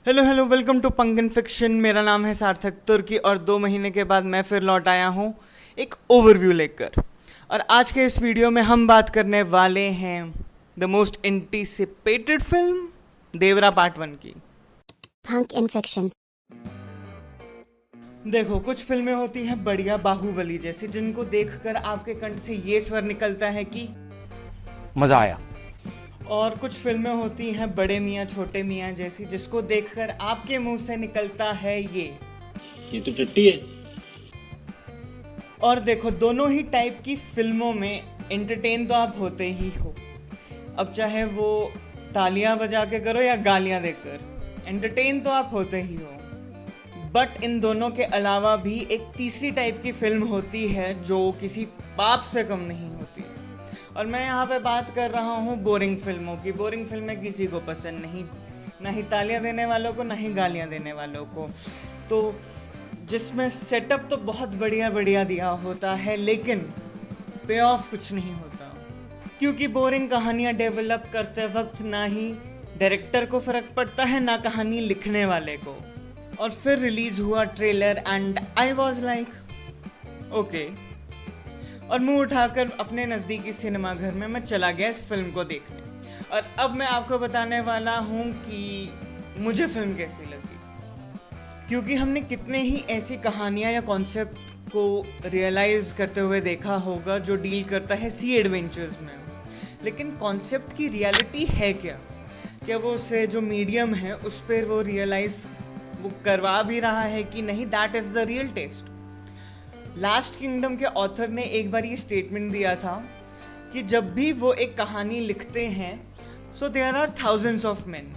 Hello welcome to Pangan fiction. मेरा नाम है सार्थक तुर्की और 2 महीने के बाद मैं फिर लौट आया हूँ एक ओवरव्यू लेकर। और आज के इस वीडियो में हम बात करने वाले हैं the most anticipated film Devara part 1 की। Punk Fiction. देखो, कुछ फिल्में होती हैं बढ़िया बाहुबली जैसी, जिनको देखकर आपके कंठ से ये स्वर निकलता है कि मजा आया। और कुछ फिल्में होती हैं बड़े मियाँ छोटे मियाँ जैसी, जिसको देखकर आपके मुंह से निकलता है ये तो टट्टी है। और देखो, दोनों ही टाइप की फिल्मों में एंटरटेन तो आप होते ही हो। अब चाहे वो तालियां बजा के करो या गालियां देकर, एंटरटेन तो आप होते ही हो। बट इन दोनों के अलावा भी एक तीसरी टाइप की फिल्म होती है जो किसी पाप से कम नहीं होती। और मैं यहाँ पे बात कर रहा हूँ बोरिंग फिल्मों की। बोरिंग फिल्में किसी को पसंद नहीं, ना ही तालियां देने वालों को, ना ही गालियां देने वालों को। तो जिसमें सेटअप तो बहुत बढ़िया बढ़िया दिया होता है, लेकिन पे ऑफ कुछ नहीं होता। क्योंकि बोरिंग कहानियाँ डेवलप करते वक्त ना ही डायरेक्टर को फ़र्क पड़ता है, ना कहानी लिखने वाले को। और फिर रिलीज़ हुआ trailer and I was like okay, और मुंह उठाकर अपने नज़दीकी सिनेमा घर में मैं चला गया इस फिल्म को देखने। और अब मैं आपको बताने वाला हूँ कि मुझे फिल्म कैसी लगी। क्योंकि हमने कितने ही ऐसी कहानियाँ या कॉन्सेप्ट को रियलाइज़ करते हुए देखा होगा जो डील करता है सी एडवेंचर्स में, लेकिन कॉन्सेप्ट की रियलिटी है क्या वो उसे जो मीडियम है उस पर वो रियलाइज़ वो करवा भी रहा है कि नहीं। That is the real test. Last Kingdom के ऑथर ने एक बार ये स्टेटमेंट दिया था कि जब भी वो एक कहानी लिखते हैं so there are thousands of men,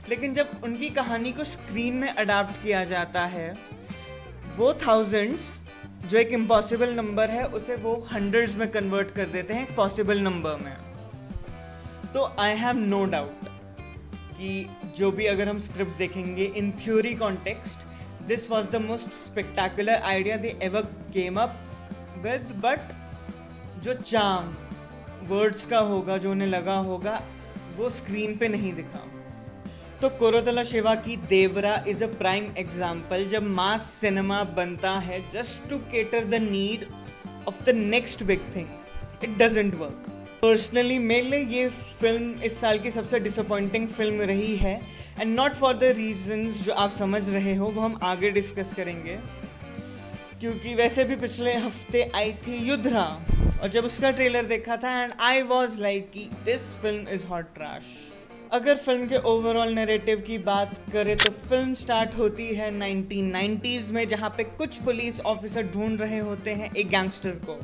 लेकिन जब उनकी कहानी को स्क्रीन में अडाप्ट किया जाता है, वो थाउजेंड्स जो एक इम्पॉसिबल नंबर है उसे वो हंड्रेड्स में कन्वर्ट कर देते हैं एक पॉसिबल नंबर में। तो आई हैव नो डाउट कि जो भी अगर हम स्क्रिप्ट देखेंगे in theory context, this was the most spectacular idea they ever came up with, but जो चार्म वर्ड्स का होगा, जो उन्हें लगा होगा, वो स्क्रीन पे नहीं दिखा। तो कोरोतला शिवा की Devara is a prime example जब मास सिनेमा बनता है just to cater the need of the next big thing, it doesn't work. Personally मेरे लिए ये फिल्म इस साल की सबसे डिसअपॉइंटिंग फिल्म रही है, and not for the reasons जो आप समझ रहे हो, वो हम आगे डिस्कस करेंगे। क्योंकि वैसे भी पिछले हफ्ते आई थी युद्धरा, और जब उसका ट्रेलर देखा था एंड आई वाज लाइक कि this film is hot trash. अगर फिल्म के ओवरऑल नैरेटिव की बात करें तो फिल्म स्टार्ट होती है 1990s में, जहाँ पे कुछ पुलिस ऑफिसर ढूंढ रहे होते हैं एक गैंगस्टर को।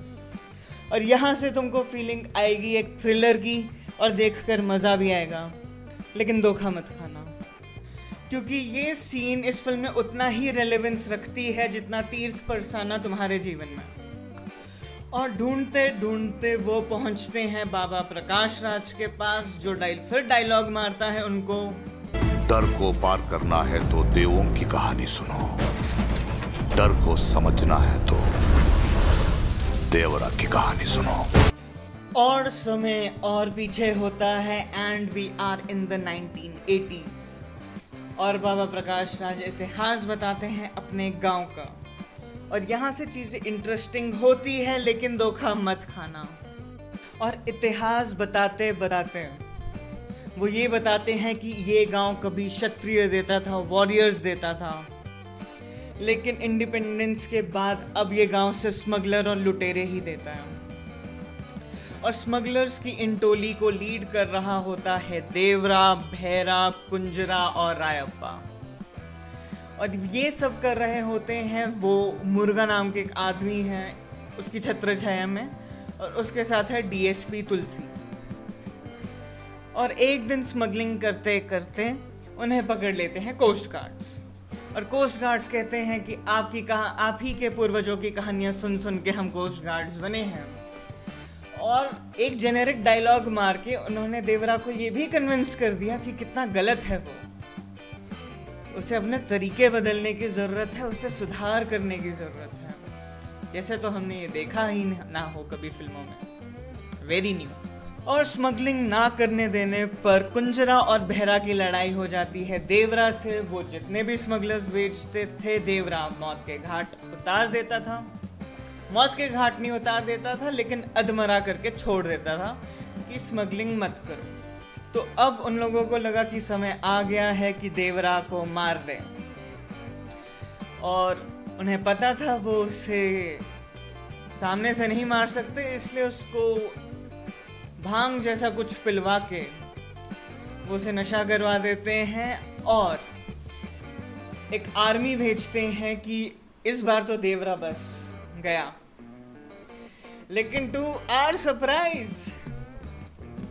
और यहाँ से तुमको फीलिंग आएगी एक थ्रिलर की, और देखकर मज़ा भी आएगा, लेकिन धोखा मत खाना। क्योंकि ये सीन इस फिल्म में उतना ही रेलेवेंस रखती है जितना तीर्थ परसाना तुम्हारे जीवन में। और ढूंढते ढूंढते वो पहुंचते हैं बाबा प्रकाश राज के पास, जो फिर डायलॉग मारता है उनको, डर को पार करना है तो देवों की कहानी सुनो, डर को समझना है तो देवरा की कहानी सुनो। और समय और पीछे होता है and we are in the 1980s, और बाबा प्रकाश राज इतिहास बताते हैं अपने गांव का। और यहाँ से चीज़ें इंटरेस्टिंग होती है, लेकिन धोखा मत खाना। और इतिहास बताते बताते वो ये बताते हैं कि ये गांव कभी क्षत्रिय देता था, वॉरियर्स देता था, लेकिन इंडिपेंडेंस के बाद अब ये गांव सिर्फ स्मगलर और लुटेरे ही देता है। और स्मगलर्स की इन टोली को लीड कर रहा होता है देवरा, भैरा, कुंजरा और रायप्पा। और ये सब कर रहे होते हैं वो मुर्गा नाम के एक आदमी है उसकी छत्र छाया में, और उसके साथ है डीएसपी तुलसी। और एक दिन स्मगलिंग करते करते उन्हें पकड़ लेते हैं कोस्ट गार्ड्स, और कोस्ट गार्ड्स कहते हैं कि आप ही के पूर्वजों की कहानियां सुन सुन के हम कोस्ट गार्ड्स बने हैं। और एक जेनेरिक डायलॉग मार के उन्होंने देवरा को ये भी कन्विंस कर दिया कि कितना गलत है वो, उसे अपने तरीके बदलने की ज़रूरत है, उसे सुधार करने की ज़रूरत है। जैसे तो हमने ये देखा ही ना हो कभी फिल्मों में, वेरी न्यू। और स्मगलिंग ना करने देने पर कुंजरा और बेहरा की लड़ाई हो जाती है देवरा से। वो जितने भी स्मगलर्स बेचते थे देवरा मौत के घाट उतार देता था। मौत के घाट नहीं उतार देता था लेकिन अधमरा करके छोड़ देता था कि स्मगलिंग मत करो। तो अब उन लोगों को लगा कि समय आ गया है कि देवरा को मार दें, और उन्हें पता था वो उसे सामने से नहीं मार सकते, इसलिए उसको भांग जैसा कुछ पिलवा के वो उसे नशा करवा देते हैं और एक आर्मी भेजते हैं कि इस बार तो देवरा बस गया। लेकिन टू आवर सरप्राइज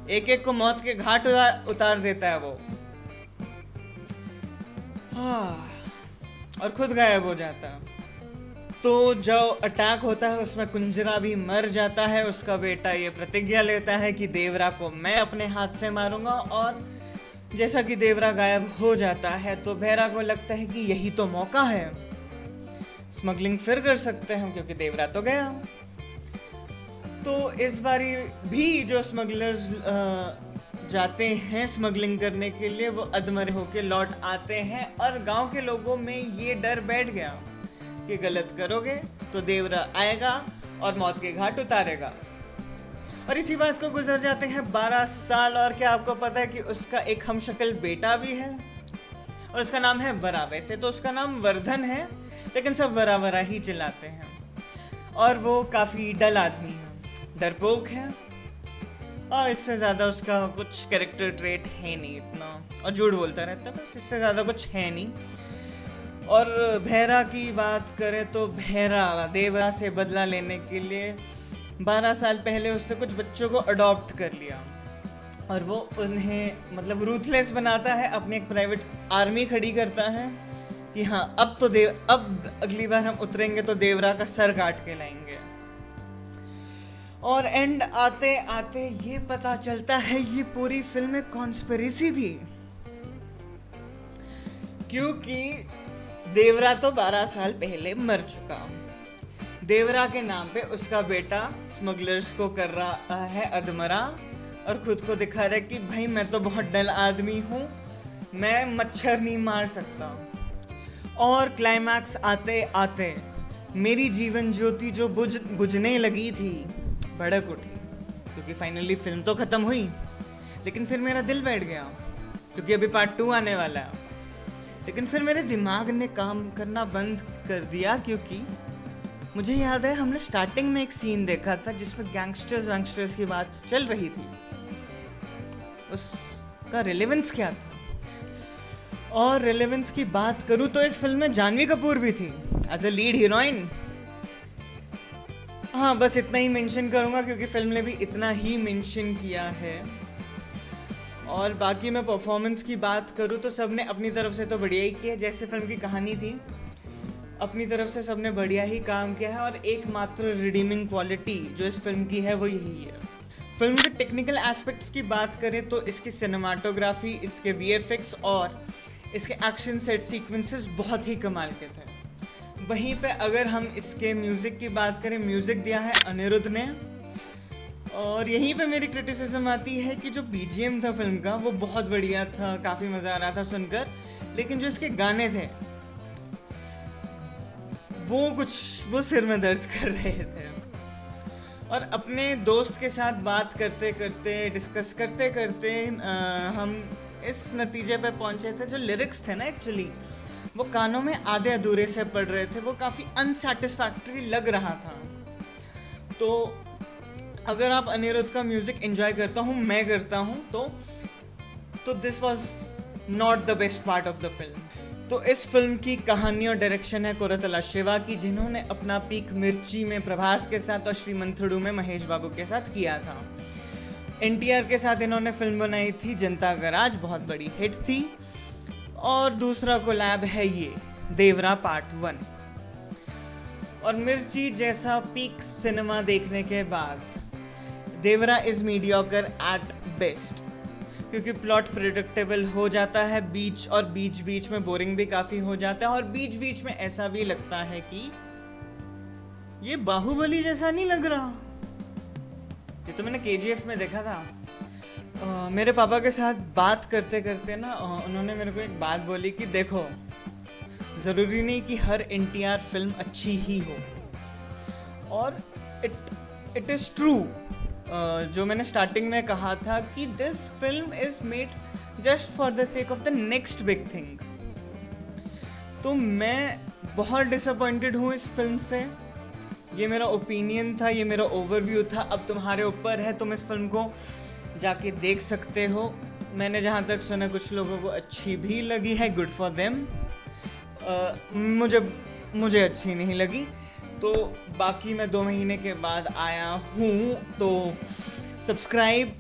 एक एक को मौत के घाट उतार देता है वो, और खुद गायब हो जाता है। तो जो अटैक होता है उसमें कुंजरा भी मर जाता है। उसका बेटा ये प्रतिज्ञा लेता है कि देवरा को मैं अपने हाथ से मारूंगा, और जैसा कि देवरा गायब हो जाता है तो बेहरा को लगता है कि यही तो मौका है, स्मगलिंग फिर कर सकते हैं क्योंकि देवरा तो गया। तो इस बारी भी जो स्मगलर्स जाते हैं स्मगलिंग करने के लिए वो अधमरे होके लौट आते हैं, और गांव के लोगों में ये डर बैठ गया कि गलत करोगे तो देवरा आएगा और मौत के घाट उतारेगा। और इसी बात को गुजर जाते हैं 12 साल, और क्या आपको पता है कि उसका एक हमशक्ल बेटा भी है और उसका नाम है वरा। वैसे तो उसका नाम वर्धन है लेकिन सब वरा वरा ही चिल्लाते हैं, और वो काफ़ी डल आदमी है, डरपोक है, और इससे ज़्यादा उसका कुछ कैरेक्टर ट्रेट है नहीं इतना, और झूठ बोलता रहता है, बस इससे ज़्यादा कुछ है नहीं। और बेहरा की बात करें तो बेहरा देवरा से बदला लेने के लिए 12 साल पहले उसने कुछ बच्चों को अडॉप्ट कर लिया, और वो उन्हें मतलब रूथलेस बनाता है, अपनी एक प्राइवेट आर्मी खड़ी करता है कि हाँ अब अगली बार हम उतरेंगे तो देवरा का सर काट के लाएंगे। और एंड आते आते ये पता चलता है ये पूरी फिल्म एक कॉन्स्पिरेसी थी, क्योंकि देवरा तो 12 साल पहले मर चुका। देवरा के नाम पे उसका बेटा स्मगलर्स को कर रहा है अधमरा, और खुद को दिखा रहा है कि भाई मैं तो बहुत डल आदमी हूँ, मैं मच्छर नहीं मार सकता। और क्लाइमैक्स आते आते मेरी जीवन ज्योति जो बुझने लगी थी भड़क उठी, क्योंकि फाइनली फिल्म तो खत्म हुई, लेकिन फिर मेरा दिल बैठ गया क्योंकि अभी पार्ट 2 आने वाला है। लेकिन फिर मेरे दिमाग ने काम करना बंद कर दिया, क्योंकि मुझे याद है हमने स्टार्टिंग में एक सीन देखा था जिसमें गैंगस्टर्स की बात चल रही थी, उसका रेलेवेंस क्या था। और रेलेवेंस की बात करूं तो इस फिल्म में जानवी कपूर भी थी एज ए लीड हीरोइन। हाँ, बस इतना ही मेंशन करूंगा क्योंकि फिल्म ने भी इतना ही मेंशन किया है। और बाकी मैं परफॉर्मेंस की बात करूँ तो सबने अपनी तरफ से तो बढ़िया ही किया, जैसे फिल्म की कहानी थी अपनी तरफ से सबने बढ़िया ही काम किया है। और एकमात्र रिडीमिंग क्वालिटी जो इस फिल्म की है वो यही है। फिल्म के टेक्निकल एस्पेक्ट्स की बात करें तो इसकी सिनेमाटोग्राफी, इसके वीएफएक्स और इसके एक्शन सेट सीक्वेंसेस बहुत ही कमाल के थे। वहीं पे अगर हम इसके म्यूज़िक की बात करें, म्यूज़िक दिया है अनिरुद्ध ने, और यहीं पे मेरी क्रिटिसिज्म आती है कि जो बीजीएम था फिल्म का वो बहुत बढ़िया था, काफ़ी मज़ा आ रहा था सुनकर, लेकिन जो इसके गाने थे वो सिर में दर्द कर रहे थे। और अपने दोस्त के साथ बात करते करते, डिस्कस करते करते हम इस नतीजे पे पहुंचे थे, जो लिरिक्स थे ना एक्चुअली वो कानों में आधे अधूरे से पड़ रहे थे, वो काफ़ी अनसेटिस्फैक्टरी लग रहा था। तो अगर आप अनिरुद्ध का म्यूज़िक एंजॉय मैं करता हूँ तो this was not the best part of the film. तो इस फिल्म की कहानी और डायरेक्शन है कोरतला शिवा की, जिन्होंने अपना पीक मिर्ची में प्रभास के साथ और श्रीमंथुडु में महेश बाबू के साथ किया था। एनटीआर के साथ इन्होंने फिल्म बनाई थी जनता गराज, बहुत बड़ी हिट थी। और दूसरा कोलैब है ये देवरा पार्ट 1। और मिर्ची जैसा पीक सिनेमा देखने के बाद देवरा इज मीडियोकर एट बेस्ट, क्योंकि प्लॉट प्रेडिक्टेबल हो जाता है बीच बीच में बोरिंग भी काफ़ी हो जाता है, और बीच बीच में ऐसा भी लगता है कि ये बाहुबली जैसा नहीं लग रहा। ये तो मैंने केजीएफ में देखा था। मेरे पापा के साथ बात करते करते ना उन्होंने मेरे को एक बात बोली कि देखो, ज़रूरी नहीं कि हर एनटीआर फिल्म अच्छी ही हो। और इट इज़ ट्रू, जो मैंने स्टार्टिंग में कहा था कि this film is made just for the sake of the next big thing. तो मैं बहुत डिसअपॉइंटेड हूँ इस फिल्म से। ये मेरा ओपिनियन था, ये मेरा ओवरव्यू था। अब तुम्हारे ऊपर है, तुम इस फिल्म को जाके देख सकते हो। मैंने जहाँ तक सुना कुछ लोगों को अच्छी भी लगी है, गुड फॉर देम। मुझे अच्छी नहीं लगी। तो बाकी मैं 2 महीने के बाद आया हूँ, तो subscribe,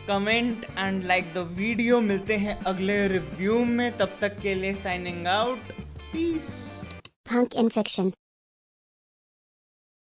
comment and like the video. मिलते हैं अगले रिव्यू में, तब तक के लिए signing out, peace. Punk Infection.